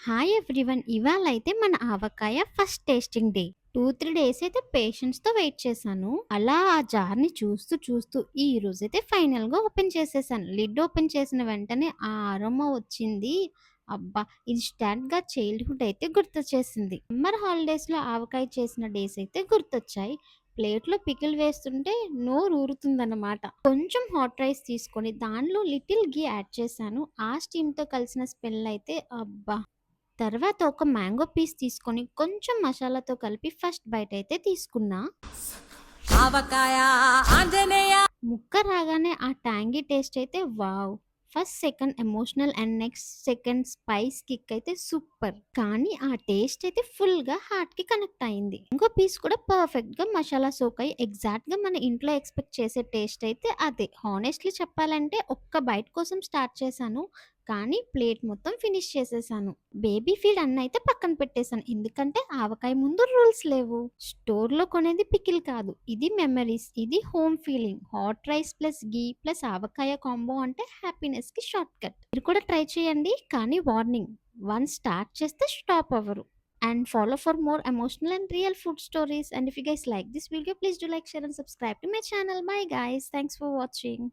Hi everyone. ఇవాళైతే మన ఆవకాయ ఫస్ట్ టేస్టింగ్ డే. 2, 3 డేస్ అయితే పేషెన్స్‌తో వెయిట్ చేశాను. అలా ఆ జార్‌ని చూస్తూ ఈ రోజైతే ఫైనల్‌గా ఓపెన్ చేసేసాను. లిడ్ ఓపెన్ చేసిన వెంటనే ఆ అరోమా వచ్చింది. అబ్బా! ఇన్‌స్టాంట్‌గా చైల్డ్‌హుడ్ అయితే గుర్తొచ్చేసింది. సమ్మర్ హాలిడేస్‌లో ఆవకాయ చేసిన డేస్ అయితే గుర్తొచ్చాయి. ప్లేట్‌లో పికిల్ వేస్తుంటే నోరు ఊరుతుందన్నమాట. కొంచెం హాట్ రైస్ తీసుకొని దానిలో లిటిల్ ఘీ యాడ్ చేశాను. ఆ స్టీమ్‌తో కలిసిన స్మెల్ అయితే అబ్బా! తర్వాత ఒక మ్యాంగో పీస్ తీసుకొని కొంచెం మసాలాతో కలిపి ఫస్ట్ బైట్ అయితే తీసుకున్నా. ఆవకాయ ఆంజనేయ. ముక్క రాగానే ఆ ట్యాంగీ టేస్ట్ అయితే wow! First second emotional and next second spice kick అయితే సూపర్. కానీ ఆ టేస్ట్ అయితే ఫుల్‌గా హార్ట్‌కి కనెక్ట్ అయింది. ఇంకో పీస్ కూడా పర్ఫెక్ట్‌గా మసాలా సోక్ అయ్యి ఎగ్జాక్ట్‌గా మన ఇంట్లో ఎక్స్‌పెక్ట్ చేసే టేస్ట్ అయితే అదే. హానెస్ట్‌లీ చెప్పాలంటే ఒక్క బైట్ కోసం స్టార్ట్ చేశాను. కానీ ప్లేట్ మొత్తం ఫినిష్ చేసేసాను. బేబీ ఫీడ్ అన్నయితే పక్కన పెట్టేసాను. ఎందుకంటే ఆవకాయ ముందు రూల్స్ లేవు. స్టోర్‌లో కొనేది పికిల్ కాదు. ఇది మెమరీస్. ఇది home feeling. Hot rice plus ghee plus ఆవకాయ కాంబో అంటే హ్యాపీనెస్‌కి షార్ట్ కట్. మీరు కూడా ట్రై చేయండి. కానీ వార్నింగ్, వన్స్ స్టార్ట్ చేస్తే స్టాప్ అవ్వరు. And follow for more emotional and real food stories. And if you guys like this video, please do like, share and subscribe to my channel. Bye guys. Thanks for watching.